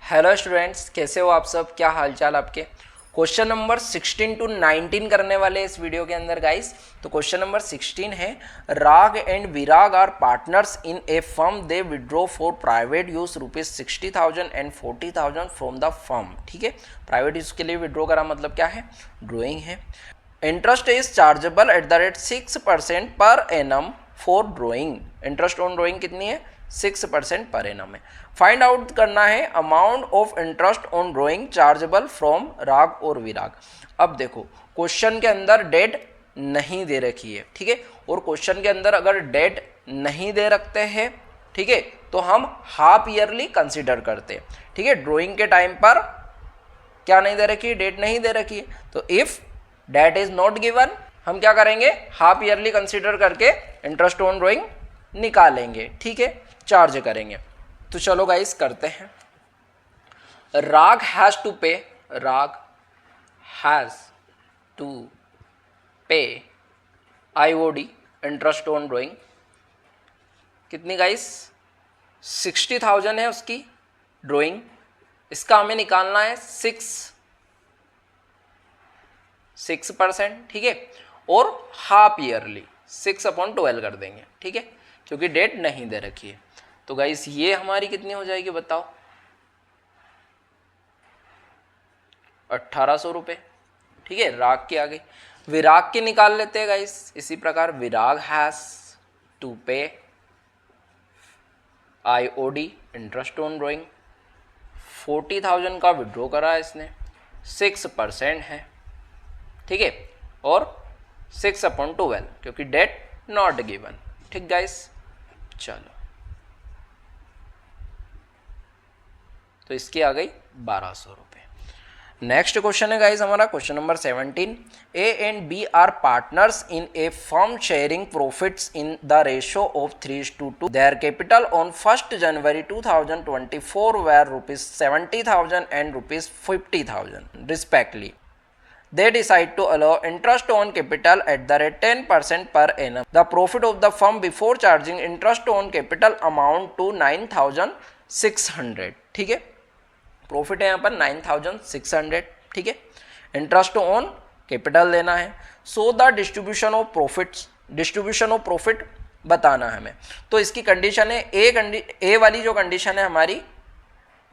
Hello students, कैसे हो आप सब? क्या हालचाल आपके? क्वेश्चन नंबर 16 टू 19 करने वाले इस वीडियो के अंदर गाइस। तो क्वेश्चन नंबर 16 है, Raag and Virag are partners in a firm, they withdraw for private use ₹60,000 and 40,000 from the firm. ठीक है, प्राइवेट यूज के लिए विड्रॉ करा मतलब क्या है? ड्रॉइंग है। Interest is chargeable eight the rate 6% per annum for drawing. Interest on drawing कितनी है? 6% पर एनम है। फाइंड आउट करना है amount of interest on drawing chargeable from राग और विराग। अब देखो, क्वेश्चन के अंदर डेट नहीं दे रखी है, ठीक है, और क्वेश्चन के अंदर अगर डेट नहीं दे रखते हैं, ठीक है, तो हम हाफ ईयरली कंसिडर करते हैं। ठीक है, ड्रॉइंग के टाइम पर क्या नहीं दे रखी है? डेट नहीं दे रखी है। तो if date is not given, हम क्या करेंगे? हाफ ईयरली कंसिडर करके इंटरेस्ट ऑन ड्रॉइंग निकालेंगे, ठीक है, चार्ज करेंगे। तो चलो गाइस करते हैं। राग हैज टू पे, राग हैज टू पे आईओडी इंटरेस्ट ऑन ड्रॉइंग। कितनी गाइस? 60,000 है उसकी ड्रॉइंग। इसका हमें निकालना है 6%, ठीक है, और हाफ ईयरली 6/12 कर देंगे, ठीक है, क्योंकि डेट नहीं दे रखी है। तो गाइस ये हमारी कितनी हो जाएगी बताओ? 1,800 रुपये, ठीक है, राग की आ गई। विराग की निकाल लेते हैं गाइस इसी प्रकार। विराग हैज टू पे आईओडी इंटरेस्ट ऑन ड्रॉइंग। 40,000 का विड्रॉ करा है इसने, 6% है, ठीक है, और 6/12 क्योंकि डेट नॉट गिवन। ठीक गाइस, चलो तो इसकी आ गई 1,200 रुपये। नेक्स्ट क्वेश्चन है गाइस हमारा question number 17। A and B are partners in a firm sharing profits in the ratio of 3:2। Their capital on 1 January 2024 were ₹70,000 and ₹50,000 respectively. They decide to allow interest on capital at the rate 10% per annum. The profit of the firm before charging interest on capital amount to 9,600। ठीक है, profit है यहाँ पर 9,600, ठीक है, interest on capital लेना है। So the distribution of profits, distribution of profit बताना है हमें। तो इसकी कंडीशन है ए वाली जो कंडीशन है हमारी,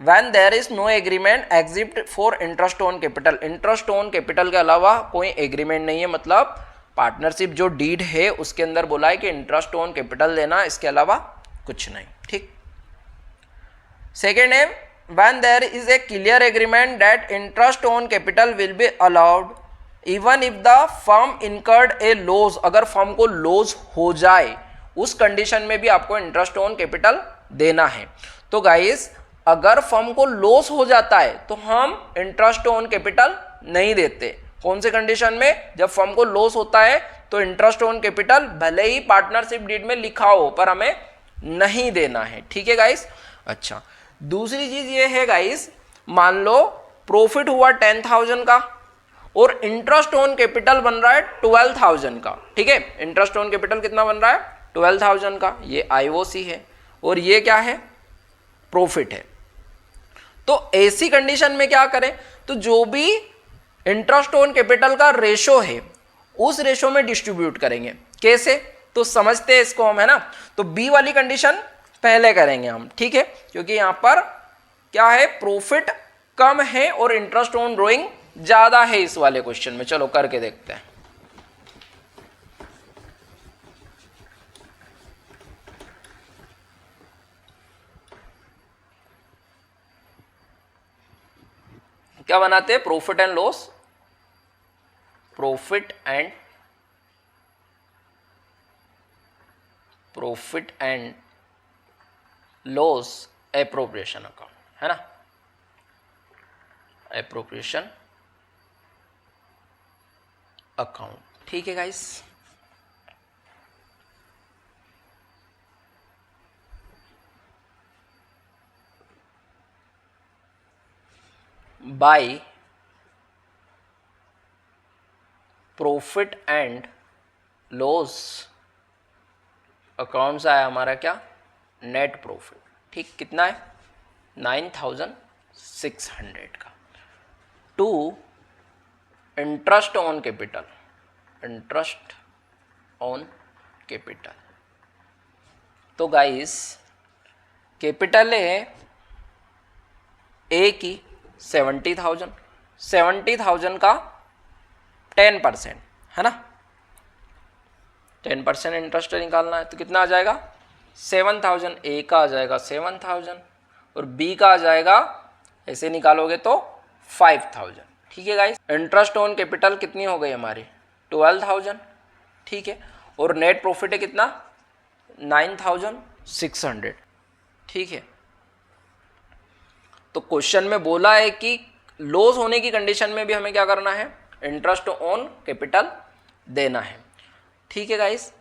When there is no agreement except for interest on capital, interest on capital के अलावा कोई एग्रीमेंट नहीं है, मतलब पार्टनरशिप जो डीड है उसके अंदर बोला है कि इंटरेस्ट ऑन कैपिटल देना, इसके अलावा कुछ नहीं। ठीक, सेकेंड है when there is a clear agreement that interest on capital will be allowed even if the firm incurred a loss, अगर फर्म को लॉस हो जाए उस कंडीशन में भी आपको इंटरेस्ट ऑन कैपिटल देना है। तो गाइस अगर फर्म को लॉस हो जाता है तो हम इंटरेस्ट ऑन कैपिटल नहीं देते। कौन से कंडीशन में? जब फर्म को लॉस होता है तो इंटरेस्ट ऑन कैपिटल भले ही पार्टनरशिप डीड में लिखा हो पर हमें नहीं देना है। ठीक है गाइस। अच्छा, दूसरी चीज ये है गाइस, मान लो प्रॉफिट हुआ 10,000 का और इंटरेस्ट ऑन कैपिटल बन रहा है 12,000 का। ठीक है, इंटरेस्ट ऑन कैपिटल कितना बन रहा है? 12,000 का। ये आईओसी है और ये क्या है? प्रॉफिट है। तो ऐसी कंडीशन में क्या करें? तो जो भी इंटरेस्ट ऑन कैपिटल का रेशो है उस रेशो में डिस्ट्रीब्यूट करेंगे। कैसे? तो समझते हैं इसको हम, है ना। तो बी वाली कंडीशन पहले करेंगे हम, ठीक है, क्योंकि यहां पर क्या है? प्रॉफिट कम है और इंटरेस्ट ऑन ड्रॉइंग ज्यादा है इस वाले क्वेश्चन में। चलो करके देखते हैं। क्या बनाते हैं? Profit and loss, profit and loss appropriation account, है ना, एप्रोप्रिएशन अकाउंट। ठीक है guys. By profit and loss account से आया हमारा क्या? Net profit. ठीक, कितना है? 9,000 600 का, to interest on capital, interest on capital. तो गाइस कैपिटल है ए की 70,000, 70,000 का 10% है ना, 10% इंटरेस्ट निकालना है तो कितना आ जाएगा 7,000। ए का आ जाएगा 7,000 और बी का आ जाएगा, ऐसे निकालोगे तो 5,000। ठीक है गाइस, इंटरेस्ट ऑन कैपिटल कितनी हो गई हमारी 12,000। ठीक है, और नेट प्रॉफिट है कितना 9,600। ठीक है, तो क्वेश्चन में बोला है कि लॉस होने की कंडीशन में भी हमें क्या करना है, इंटरेस्ट ऑन कैपिटल देना है। ठीक है गाइस,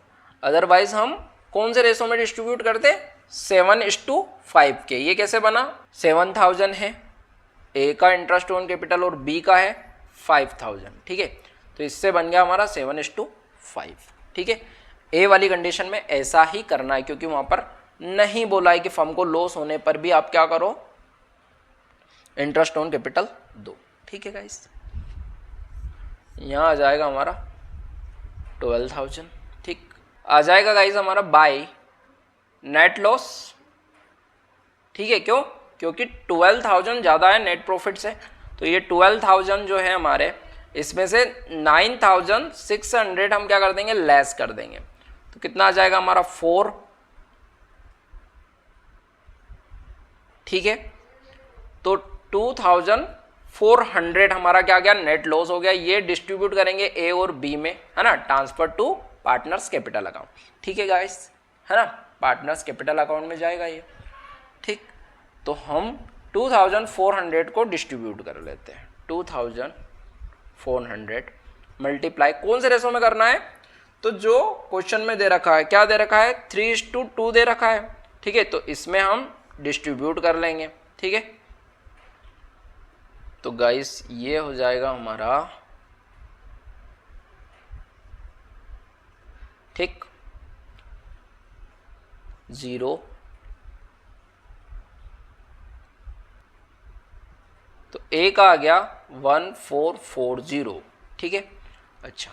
अदरवाइज हम कौन से रेशो में डिस्ट्रीब्यूट करते, 7:5 के। ये कैसे बना, 7,000 है ए का इंटरेस्ट ऑन कैपिटल और बी का है 5,000। ठीक है, तो इससे बन गया हमारा 7:5। ठीक है, ए वाली कंडीशन में ऐसा ही करना है, क्योंकि वहां पर नहीं बोला है कि फर्म को लॉस होने पर भी आप क्या करो, इंटरेस्ट ऑन कैपिटल दो। ठीक है गाइस, यहां आ जाएगा हमारा 12,000। ठीक, आ जाएगा गाइस हमारा बाय नेट लॉस। ठीक है, क्यों, क्योंकि 12,000 ज़्यादा है नेट प्रॉफिट से, तो ये 12,000 जो है हमारे, इसमें से 9,600 हम क्या कर देंगे, लेस कर देंगे। तो कितना आ जाएगा हमारा 4। ठीक है, तो 2,400 हमारा क्या गया, नेट लॉस हो गया। ये डिस्ट्रीब्यूट करेंगे ए और बी में, है ना, transfer to partners capital account. ठीक है गाइस, है ना, पार्टनर्स कैपिटल अकाउंट में जाएगा ये। ठीक, तो हम 2,400 को डिस्ट्रीब्यूट कर लेते हैं, 2,400 मल्टीप्लाई कौन से रेशो में करना है, तो जो क्वेश्चन में दे रखा है, क्या दे रखा है, 3:2 दे रखा है। ठीक है, तो इसमें हम डिस्ट्रीब्यूट कर लेंगे। ठीक है, तो गाइस ये हो जाएगा हमारा, ठीक, 0, तो ए का आ गया 1440। ठीक है, अच्छा,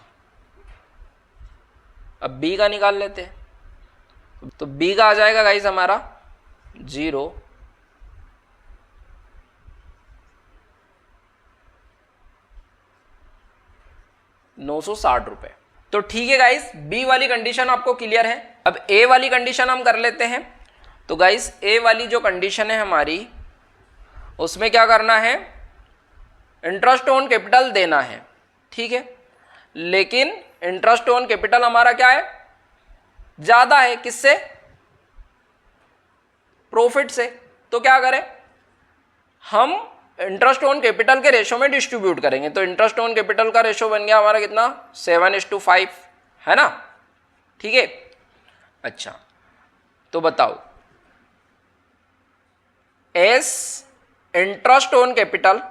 अब बी का निकाल लेते हैं, तो बी का आ जाएगा गाइस हमारा 0, 960 रुपए। तो ठीक है गाइस, बी वाली कंडीशन आपको क्लियर है। अब ए वाली कंडीशन हम कर लेते हैं। तो गाइस ए वाली जो कंडीशन है हमारी, उसमें क्या करना है, इंटरेस्ट ऑन कैपिटल देना है। ठीक है, लेकिन इंटरेस्ट ऑन कैपिटल हमारा क्या है, ज्यादा है, किससे, प्रॉफिट से। तो क्या करें, हम इंटरेस्ट ऑन कैपिटल के रेशो में डिस्ट्रीब्यूट करेंगे। तो इंटरेस्ट ऑन कैपिटल का रेशो बन गया हमारा कितना, 7:5, है ना। ठीक है, अच्छा, तो बताओ, एस इंटरेस्ट ऑन कैपिटल,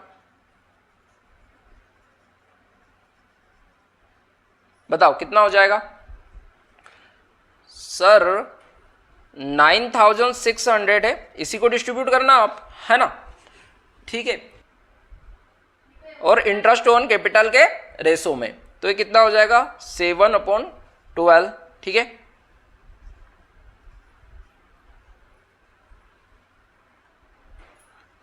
बताओ कितना हो जाएगा सर, 9,600 है, इसी को डिस्ट्रीब्यूट करना आप, है ना। ठीक है, और इंटरेस्ट ऑन कैपिटल के रेशो में, तो ये कितना हो जाएगा 7/12। ठीक है,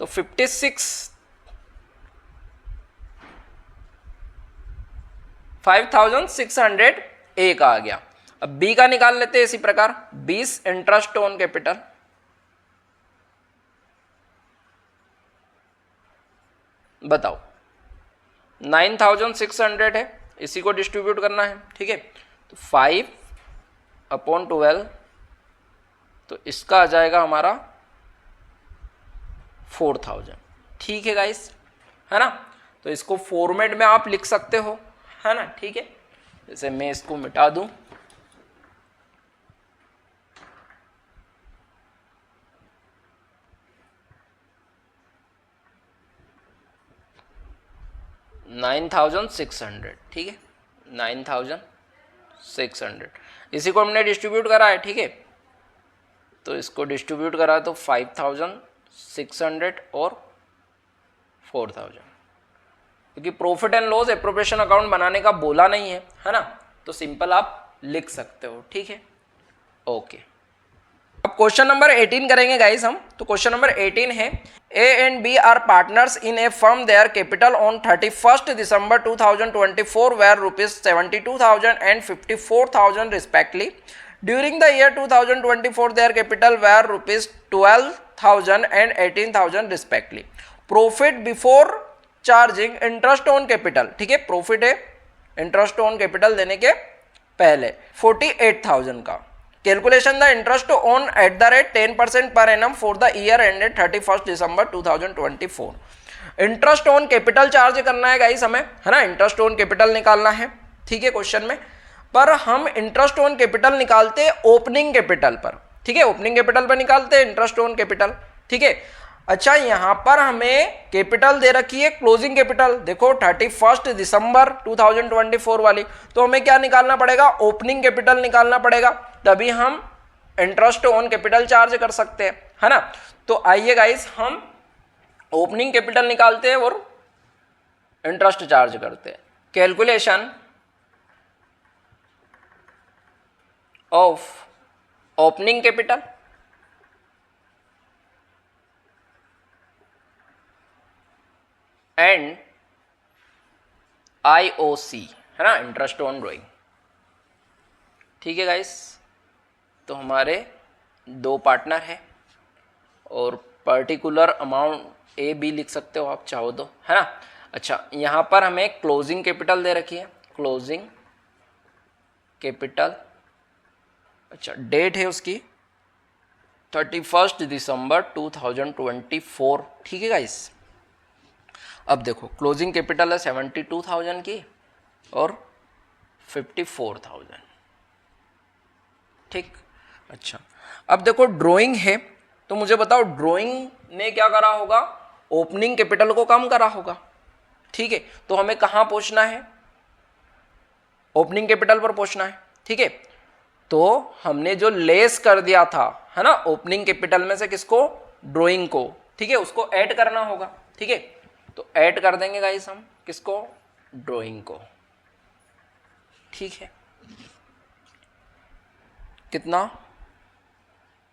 तो 5,600 ए का आ गया। अब बी का निकाल लेते हैं इसी प्रकार, 20 इंटरेस्ट ऑन कैपिटल, बताओ 9,600 है, इसी को डिस्ट्रीब्यूट करना है। ठीक है, तो 5/12, तो इसका आ जाएगा हमारा 4,000। ठीक है गाइस, है ना, तो इसको फॉर्मेट में आप लिख सकते हो, है ना। ठीक है, जैसे मैं इसको मिटा दूं, $9,600। ठीक है, 9,600, इसी को हमने डिस्ट्रीब्यूट करा है। ठीक है, तो इसको डिस्ट्रीब्यूट करा तो 5,600 और 4000, क्योंकि profit and loss appropriation account बनाने का बोला नहीं है ना, तो सिंपल आप लिख सकते हो, ठीक है। ओके, अब क्वेश्चन नंबर 18 करेंगे गाइस हम। तो क्वेश्चन नंबर 18 है, A and B are partners in a firm, their capital on 31st December 2024 were ₹72,000 and ₹54,000 respectively. During the year 2024 their capital were ₹12,000 and ₹18,000 respectively. Profit before charging interest on capital, ठीक है, profit है interest on capital देने के पहले 48,000 का। Calculation the interest on eight the rate 10% per annum for the year ended 31st December 2024। Interest on capital charge करना है guys हमें, है ना, इंटरेस्ट ऑन कैपिटल निकालना है, ठीक है, क्वेश्चन में। पर हम इंटरेस्ट ऑन कैपिटल निकालते ओपनिंग कैपिटल पर, ठीक है, ओपनिंग कैपिटल पर निकालते हैं इंटरेस्ट ऑन कैपिटल, ठीक है। अच्छा, यहां पर हमें कैपिटल दे रखी है क्लोजिंग कैपिटल, देखो 31st December 2024 वाली, तो हमें क्या निकालना पड़ेगा, ओपनिंग कैपिटल निकालना पड़ेगा, तभी हम इंटरेस्ट ऑन कैपिटल चार्ज कर सकते हैं, है ना। तो आइए गाइस हम ओपनिंग कैपिटल निकालते हैं और इंटरेस्ट चार्ज करते हैं। Calculation of opening capital and IOC, है ना, इंटरेस्ट ऑन ड्रॉइंग, ठीक है गाइस। तो हमारे दो पार्टनर है और पर्टिकुलर अमाउंट ए बी लिख सकते हो आप चाहो तो, है ना। अच्छा, यहाँ पर हमें क्लोजिंग कैपिटल दे रखी है, क्लोजिंग कैपिटल, अच्छा डेट है उसकी 31st December 2024, ठीक है गाइस। अब देखो क्लोजिंग कैपिटल है 72,000 की और 54,000, ठीक। अच्छा, अब देखो ड्राइंग है, तो मुझे बताओ ड्राइंग ने क्या करा होगा, ओपनिंग कैपिटल को कम करा होगा, ठीक है। तो हमें कहाँ पहुंचना है, ओपनिंग कैपिटल पर पहुंचना है, ठीक है। तो हमने जो लेस कर दिया था, है ना, ओपनिंग कैपिटल में से किसको, ड्राइंग को, ठीक है, उसको ऐड करना होगा, ठीक है। तो ऐड कर देंगे गाइस हम किसको, ड्राइंग को, ठीक है। कितना,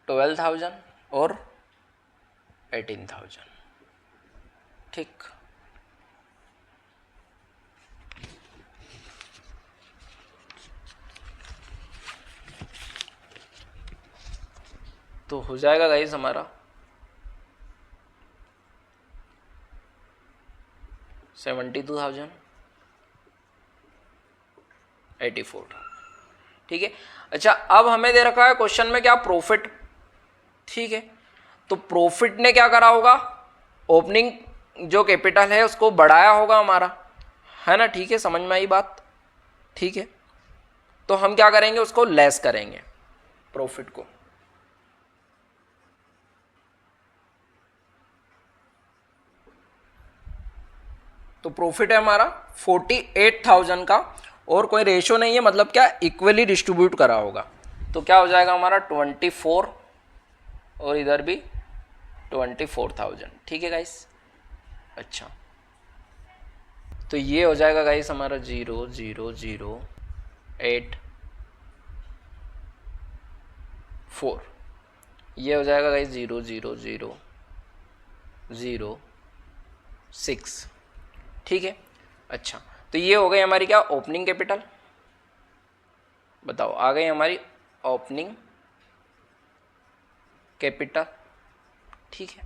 12,000 और 18,000, ठीक। तो हो जाएगा गाइस हमारा 72,000 84, ठीक है। अच्छा, अब हमें दे रखा है क्वेश्चन में क्या, प्रॉफिट, ठीक है। तो प्रॉफिट ने क्या करा होगा, ओपनिंग जो कैपिटल है उसको बढ़ाया होगा हमारा, है ना, ठीक है, समझ में आई बात, ठीक है। तो हम क्या करेंगे, उसको लेस करेंगे प्रॉफिट को, तो प्रॉफिट है हमारा 48,000 का, और कोई रेशो नहीं है, मतलब क्या इक्वली डिस्ट्रीब्यूट करा होगा, तो क्या हो जाएगा हमारा 24 और इधर भी 24,000, ठीक है गाइस। अच्छा, तो ये हो जाएगा गाइस हमारा 0,0,0,8,4, ये हो जाएगा गाइस 0,0,0,0,6, ठीक है। अच्छा, तो ये हो गई हमारी क्या, ओपनिंग कैपिटल, बताओ आ गई हमारी ओपनिंग कैपिटल, ठीक है।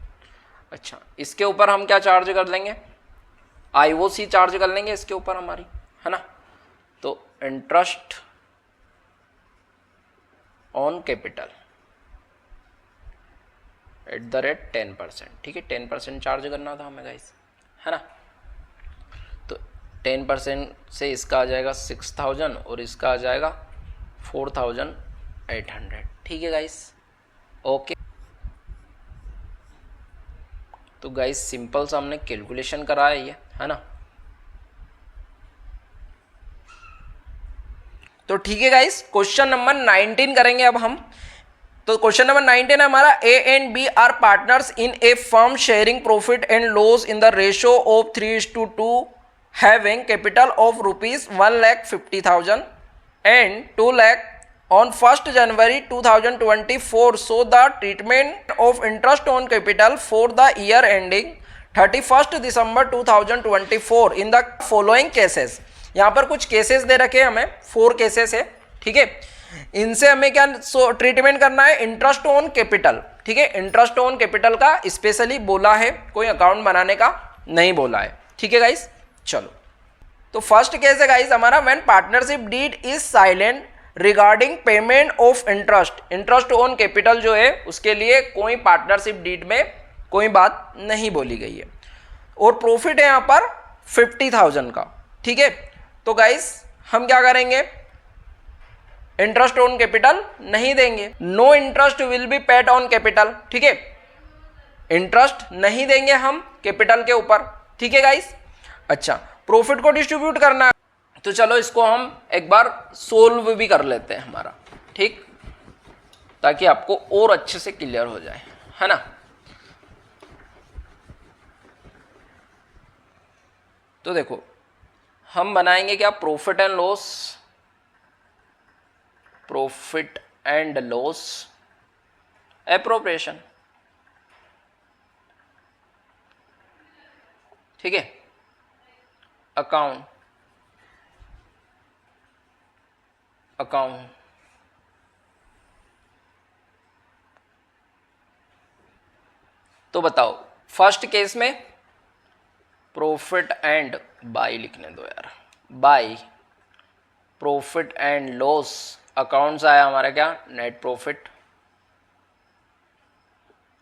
अच्छा, इसके ऊपर हम क्या चार्ज कर लेंगे, IOC चार्ज कर लेंगे इसके ऊपर हमारी, है ना। तो interest on capital eight the rate 10%, ठीक है, 10% चार्ज करना था हमें गाइस, है ना। तो 10% से इसका आ जाएगा 6,000 और इसका आ जाएगा 4,800, ठीक है गाइस। ओके, तो गाइस सिंपल सा हमने कैलकुलेशन करा है ये, है ना। तो ठीक है गाइस, क्वेश्चन नंबर 19 करेंगे अब हम। तो क्वेश्चन नंबर 19 है हमारा, A and B are partners in a firm sharing profit and loss in the ratio of 3:2 having capital of rupees 1,50,000 and 2 lakh on 1st January 2024. So the treatment of interest on capital for the year ending 31st December 2024 in the following cases. यहाँ पर कुछ cases they रखे हैं हमें, 4 cases है, ठीक है। इनसे हमें क्या ट्रीटमेंट करना है, इंटरेस्ट ऑन कैपिटल, ठीक है। इंटरेस्ट ऑन कैपिटल का स्पेशली बोला है, कोई अकाउंट बनाने का नहीं बोला है, ठीक है गाइस। चलो, तो फर्स्ट केस है गाइस हमारा, when partnership deed is silent regarding payment of interest. Interest on capital जो है उसके लिए कोई पार्टनरशिप डीड में कोई बात नहीं बोली गई है, और प्रॉफिट है यहाँ पर 50,000 का, ठीक है। तो गाइस हम क्या करेंगे, इंटरेस्ट ऑन कैपिटल नहीं देंगे, no interest will be paid on capital, ठीक है। इंटरेस्ट नहीं देंगे हम कैपिटल के ऊपर, ठीक है गाइस। अच्छा, प्रॉफिट को डिस्ट्रीब्यूट करना है, तो चलो इसको हम एक बार सोल्व भी कर लेते हैं हमारा, ठीक, ताकि आपको और अच्छे से क्लियर हो जाए, है ना। तो देखो हम बनाएंगे क्या, profit and loss, profit and loss appropriation, ठीक है। अकाउंट तो बताओ, फर्स्ट केस में प्रॉफिट एंड बाय लिखने दो यार, bye profit and loss account से आया हमारा क्या, नेट प्रॉफिट,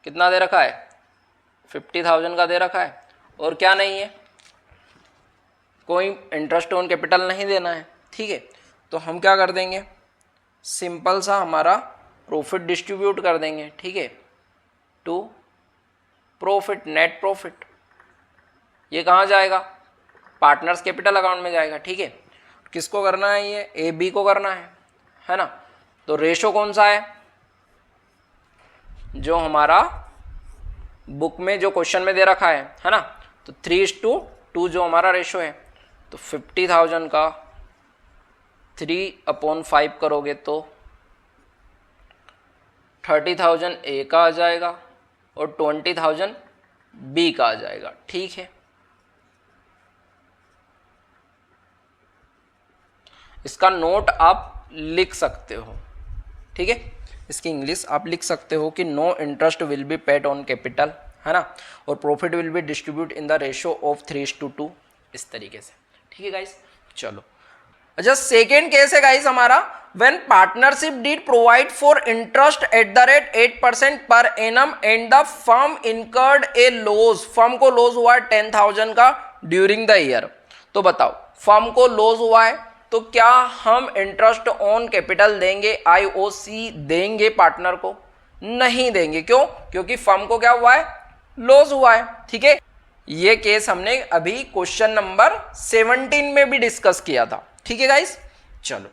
कितना दे रखा है, 50,000 का दे रखा है, और क्या नहीं है, कोई इंटरेस्ट ऑन कैपिटल नहीं देना है, ठीक है। तो हम क्या कर देंगे, सिंपल सा हमारा प्रॉफिट डिस्ट्रीब्यूट कर देंगे, ठीक है, टू प्रॉफिट, नेट प्रॉफिट। ये कहाँ जाएगा, पार्टनर्स कैपिटल अकाउंट में जाएगा, ठीक है। किसको करना है, ये ए बी को करना है ना। तो रेशो कौन सा है, जो हमारा बुक में जो क्वेश्चन में दे रखा है ना, तो 3:2 जो हमारा रेशो है। तो 50,000 का 3/5 करोगे तो 30,000 ए का आ जाएगा और 20,000 बी का आ जाएगा, ठीक है। इसका नोट आप लिख सकते हो, ठीक है। इसकी इंग्लिश आप लिख सकते हो कि no interest will be paid on capital, है ना, और profit will be distribute in the ratio of 3:2, इस तरीके से, ठीक है गाइस। चलो, अच्छा सेकेंड केस है गाइस हमारा, when partnership deed provide for interest at the rate 8% per annum and the firm incurred a loss, firm को लॉस हुआ है 10,000 का ड्यूरिंग द ईयर। तो बताओ, फर्म को लॉस हुआ है तो क्या हम इंटरेस्ट ऑन कैपिटल देंगे, IOC देंगे पार्टनर को? नहीं देंगे, क्यों? क्योंकि फर्म को क्या हुआ है, लॉस हुआ है, ठीक है। ये केस हमने अभी क्वेश्चन नंबर 17 में भी डिस्कस किया था, ठीक है गाइस। चलो,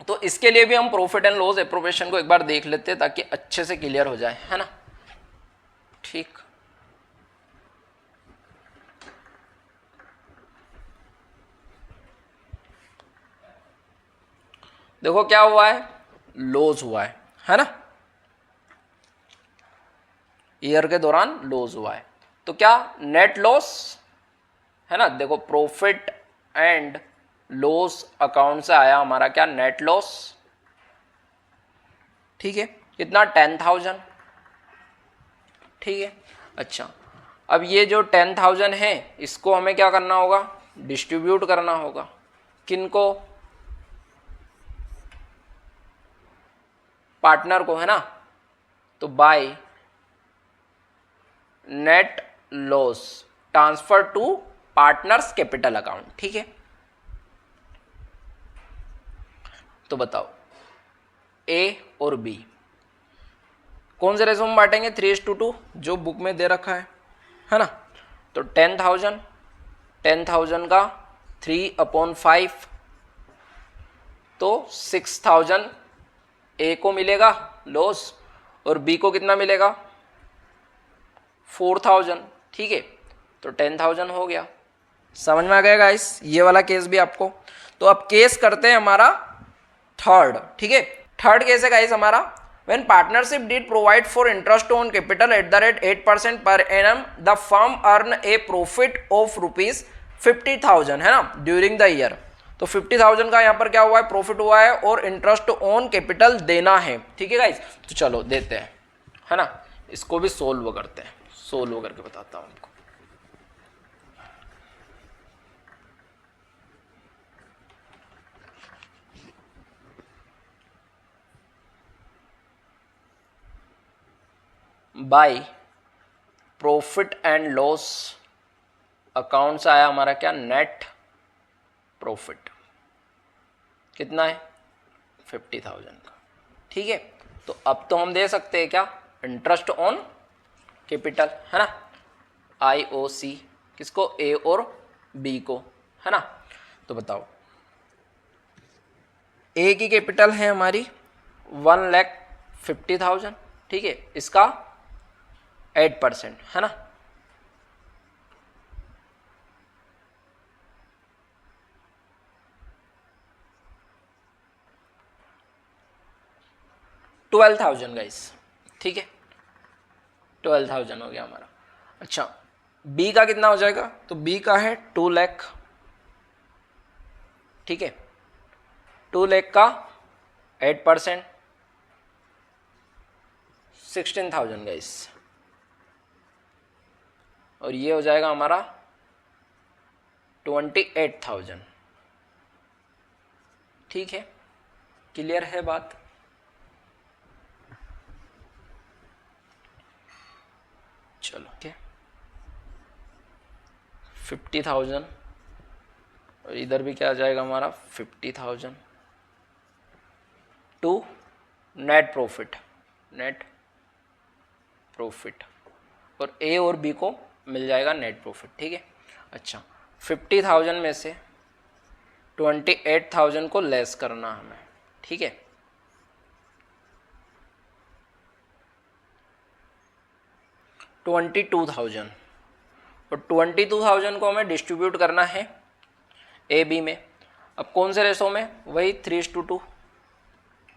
तो इसके लिए भी हम प्रॉफिट एंड लॉस एप्रोप्रिएशन को एक बार देख लेते हैं ताकि अच्छे से क्लियर हो जाए, है ना, ठीक। देखो क्या हुआ है, लॉस हुआ है ना, ईयर के दौरान लॉस हुआ है, तो क्या नेट लॉस है ना। देखो प्रॉफिट एंड लॉस अकाउंट से आया हमारा क्या, नेट लॉस, ठीक है, कितना 10,000, ठीक है। अच्छा, अब ये जो 10,000 है इसको हमें क्या करना होगा, डिस्ट्रीब्यूट करना होगा, किनको, पार्टनर को, है ना। तो by net loss transfer to partners capital account, ठीक है। तो बताओ ए और बी कौन से रेशो में बांटेंगे, 3:2 जो बुक में दे रखा है ना। तो 10,000 का 3/5 तो 6,000 ए को मिलेगा लॉस और बी को कितना मिलेगा 4000, ठीक है, तो 10,000 हो गया। समझ में आ गया गाइस ये वाला केस भी आपको। तो अब केस करते हैं हमारा थर्ड, ठीक है। थर्ड केस है गाइस हमारा, when partnership did provide for interest on capital eight the rate 8% per annum the firm earn A profit of ₹50,000, है ना, ड्यूरिंग द ईयर। तो 50,000 का यहाँ पर क्या हुआ है, प्रॉफिट हुआ है और इंटरेस्ट ऑन कैपिटल देना है, ठीक है गाइस। तो चलो देते हैं, है ना, इसको भी सोल्व करते हैं, सोल्व करके बताता हूँ आपको। Bye profit and loss account से आया हमारा क्या, नेट प्रॉफिट कितना है 50,000 का, ठीक है। तो अब तो हम दे सकते हैं क्या, इंटरेस्ट ऑन कैपिटल, है ना, IOC, किसको, ए और बी को, है ना। तो बताओ ए की कैपिटल है हमारी 1,50,000, ठीक है, इसका 8%, है ना। $12,000 गाइस, ठीक है, 12,000 हो गया हमारा। अच्छा बी का कितना हो जाएगा, तो बी का है 2 लाख, ठीक है, 2 लाख का 8% 16,000 गाइस, और ये हो जाएगा हमारा 28,000, ठीक है, क्लियर है बात। चलो ठीक है, 50,000 और इधर भी क्या आ जाएगा हमारा 50,000 to net profit, net profit, और ए और बी को मिल जाएगा नेट प्रॉफिट, ठीक है। अच्छा 50,000 में से 28,000 को लेस करना हमें, ठीक है, $22,000, और 22,000 को हमें डिस्ट्रीब्यूट करना है ए बी में। अब कौन से रेशो में, वही 3:2,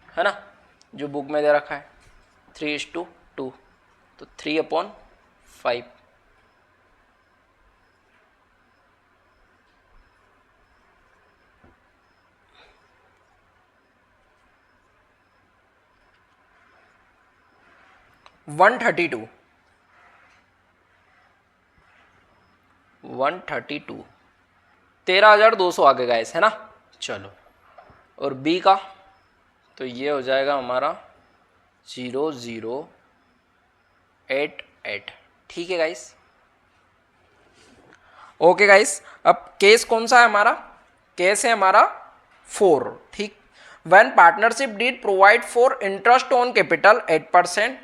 है ना, जो बुक में दे रखा है 3:2, तो 3/5, $132, 13,200 आ गया गाइस, है ना। चलो और बी का, तो ये हो जाएगा हमारा 0088, ठीक है गाइस। ओके गाइस, अब केस कौन सा है हमारा, केस है हमारा 4, ठीक। When partnership did provide for interest on capital 8%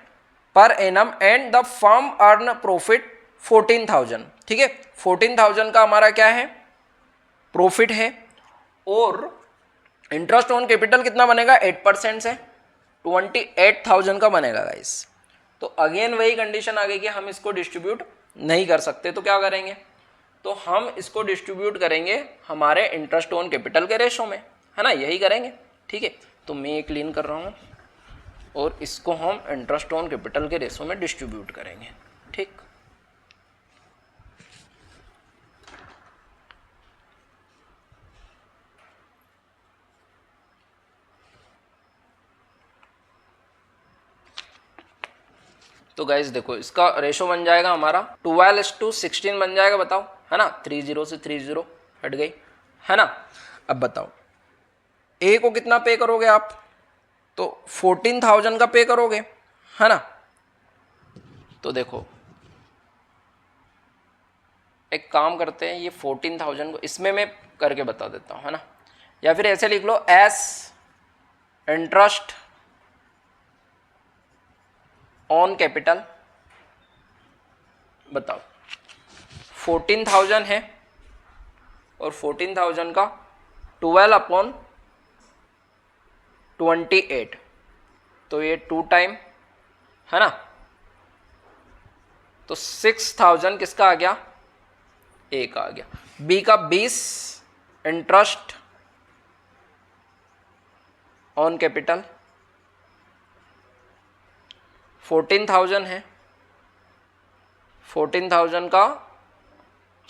per annum and the firm earn profit 14,000, ठीक है, 14,000 का हमारा क्या है, प्रॉफिट है, और इंटरेस्ट ऑन कैपिटल कितना बनेगा 8% से 28,000 का बनेगा गाइस। तो अगेन वही कंडीशन आ गई कि हम इसको डिस्ट्रीब्यूट नहीं कर सकते, तो क्या करेंगे, तो हम इसको डिस्ट्रीब्यूट करेंगे हमारे इंटरेस्ट ऑन कैपिटल के रेशो में, है ना, यही करेंगे, ठीक है। तो मैं ये क्लीन कर रहा हूँ और इसको हम इंटरेस्ट ऑन कैपिटल के रेशो में डिस्ट्रीब्यूट करेंगे, ठीक। तो गाइज देखो इसका रेशो बन जाएगा हमारा 12:16 बन जाएगा, बताओ, है ना, 30 से 30 हट गई, है ना। अब बताओ ए को कितना पे करोगे आप, तो 14,000 का पे करोगे, है ना। तो देखो एक काम करते हैं, ये 14,000 को इसमें मैं करके बता देता हूँ, है ना, या फिर ऐसे लिख लो एस इंटरेस्ट ऑन कैपिटल। बताओ 14,000 है और 14,000 का 12/28, तो ये 2 टाइम है ना, तो 6000 किसका आ गया, ए का आ गया। बी का 20 इंटरेस्ट ऑन कैपिटल 14,000 है, 14,000 का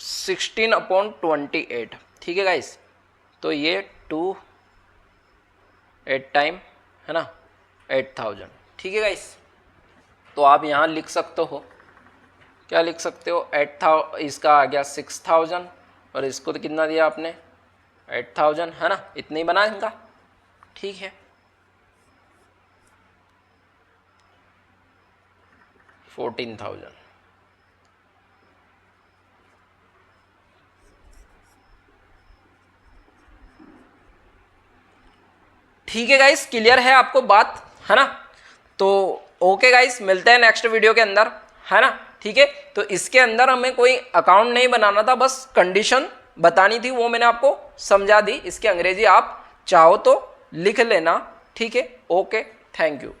16/28, ठीक है गाइस। तो ये 8 टाइम है ना 8000, ठीक है गाइस। तो आप यहाँ लिख सकते हो, क्या लिख सकते हो, 8000, इसका आ गया 6000 और इसको तो कितना दिया आपने 8000 है ना, इतने ही बना इनका, ठीक है। 14,000, ठीक है गाइस, क्लियर है आपको बात, है ना। तो ओके गाइस, मिलते हैं नेक्स्ट वीडियो के अंदर, है ना, ठीक है। तो इसके अंदर हमें कोई अकाउंट नहीं बनाना था, बस कंडीशन बतानी थी, वो मैंने आपको समझा दी। इसकी अंग्रेजी आप चाहो तो लिख लेना, ठीक है। Okay, thank you.